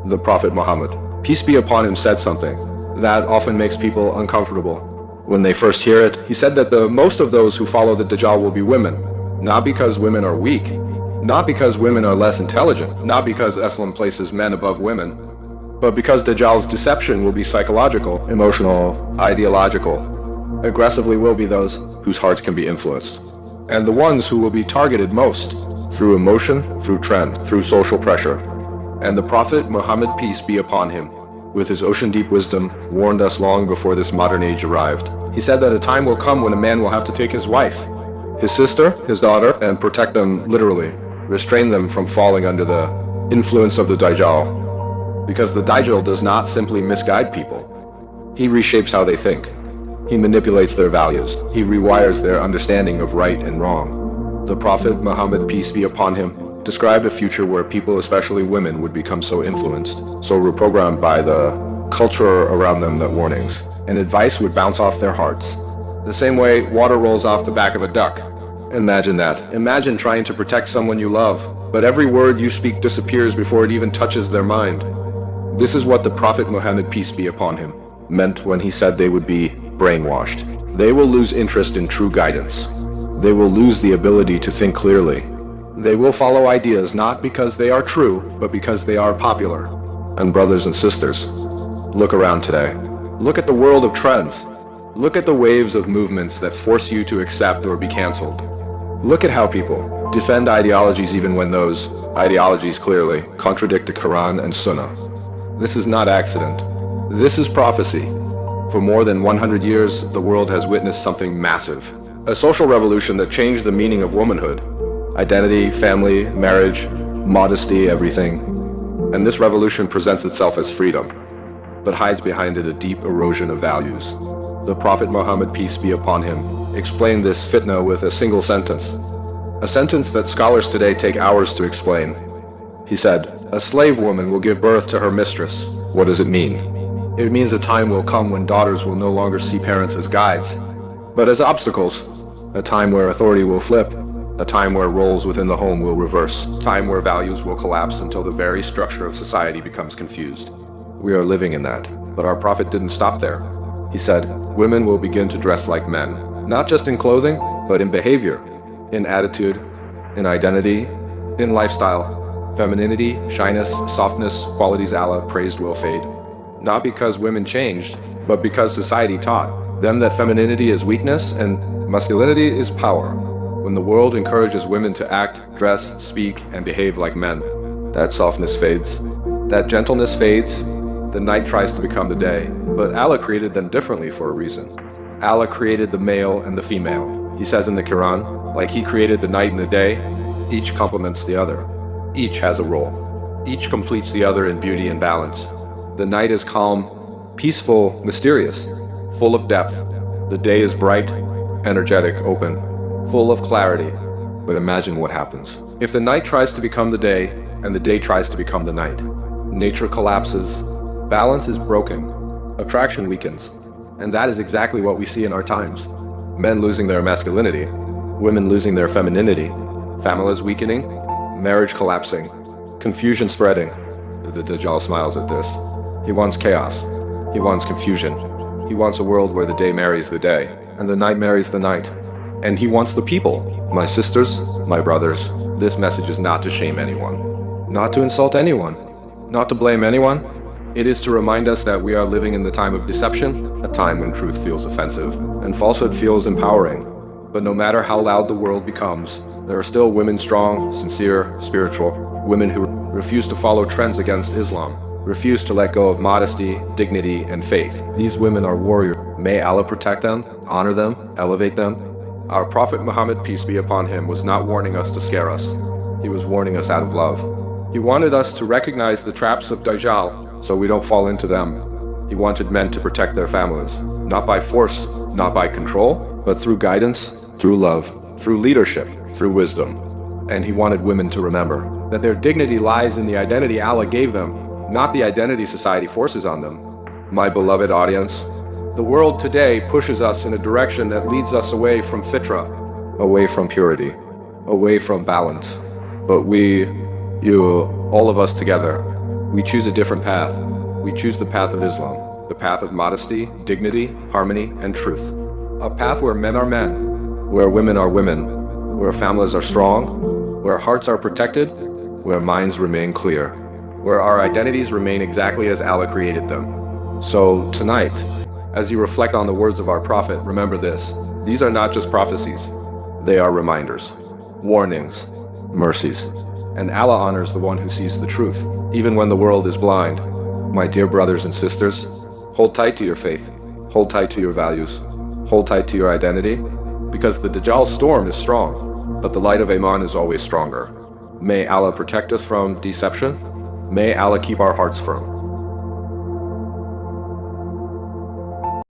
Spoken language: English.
The Prophet Muhammad, peace be upon him, said something that often makes people uncomfortable. When they first hear it, he said that the most of those who follow the Dajjal will be women, not because women are weak, not because women are less intelligent, not because Islam places men above women, but because Dajjal's deception will be psychological, emotional, ideological. Aggressively will be those whose hearts can be influenced, and the ones who will be targeted most through emotion, through trend, through social pressure. And the Prophet Muhammad, peace be upon him, with his ocean-deep wisdom, warned us long before this modern age arrived. He said that a time will come when a man will have to take his wife, his sister, his daughter, and protect them literally, restrain them from falling under the influence of the Dajjal. Because the Dajjal does not simply misguide people. He reshapes how they think. He manipulates their values. He rewires their understanding of right and wrong. The Prophet Muhammad, peace be upon him, described a future where people, especially women, would become so influenced, so reprogrammed by the culture around them that warnings and advice would bounce off their hearts. The same way water rolls off the back of a duck. Imagine that. Imagine trying to protect someone you love, but every word you speak disappears before it even touches their mind. This is what the Prophet Muhammad, peace be upon him, meant when he said they would be brainwashed. They will lose interest in true guidance. They will lose the ability to think clearly. They will follow ideas not because they are true, but because they are popular. And brothers and sisters, look around today. Look at the world of trends. Look at the waves of movements that force you to accept or be cancelled. Look at how people defend ideologies even when those ideologies clearly contradict the Quran and Sunnah. This is not accident. This is prophecy. For more than 100 years, the world has witnessed something massive. A social revolution that changed the meaning of womanhood. Identity, family, marriage, modesty, everything. And this revolution presents itself as freedom, but hides behind it a deep erosion of values. The Prophet Muhammad, peace be upon him, explained this fitnah with a single sentence. A sentence that scholars today take hours to explain. He said, "A slave woman will give birth to her mistress." What does it mean? It means a time will come when daughters will no longer see parents as guides, but as obstacles. A time where authority will flip. A time where roles within the home will reverse. A time where values will collapse until the very structure of society becomes confused. We are living in that, but our Prophet didn't stop there. He said, women will begin to dress like men, not just in clothing, but in behavior, in attitude, in identity, in lifestyle. Femininity, shyness, softness, qualities Allah praised will fade. Not because women changed, but because society taught them that femininity is weakness and masculinity is power. When the world encourages women to act, dress, speak, and behave like men, that softness fades. That gentleness fades. The night tries to become the day, but Allah created them differently for a reason. Allah created the male and the female. He says in the Quran, like He created the night and the day, each complements the other. Each has a role. Each completes the other in beauty and balance. The night is calm, peaceful, mysterious, full of depth. The day is bright, energetic, open, full of clarity. But imagine what happens if the night tries to become the day and the day tries to become the night. Nature collapses, balance is broken, attraction weakens, and that is exactly what we see in our times. Men losing their masculinity, women losing their femininity, families weakening, marriage collapsing, confusion spreading. The Dajjal smiles at this. He wants chaos. He wants confusion. He wants a world where the day marries the day and the night marries the night. And he wants the people, my sisters, my brothers. This message is not to shame anyone, not to insult anyone, not to blame anyone. It is to remind us that we are living in the time of deception, a time when truth feels offensive and falsehood feels empowering. But no matter how loud the world becomes, there are still women strong, sincere, spiritual, women who refuse to follow trends against Islam, refuse to let go of modesty, dignity, and faith. These women are warriors. May Allah protect them, honor them, elevate them. Our Prophet Muhammad, peace be upon him, was not warning us to scare us. He was warning us out of love. He wanted us to recognize the traps of Dajjal so we don't fall into them. He wanted men to protect their families, not by force, not by control, but through guidance, through love, through leadership, through wisdom. And he wanted women to remember that their dignity lies in the identity Allah gave them, not the identity society forces on them. My beloved audience, the world today pushes us in a direction that leads us away from fitrah, away from purity, away from balance. But we, you, all of us together, We choose a different path. We choose the path of Islam, the path of modesty, dignity, harmony, and truth. A path where men are men, where women are women, where families are strong, where hearts are protected, where minds remain clear, where our identities remain exactly as Allah created them. So tonight, as you reflect on the words of our Prophet, remember this: these are not just prophecies, they are reminders, warnings, mercies. And Allah honors the one who sees the truth, even when the world is blind. My dear brothers and sisters, hold tight to your faith, hold tight to your values, hold tight to your identity, because the Dajjal storm is strong, but the light of Iman is always stronger. May Allah protect us from deception. May Allah keep our hearts firm.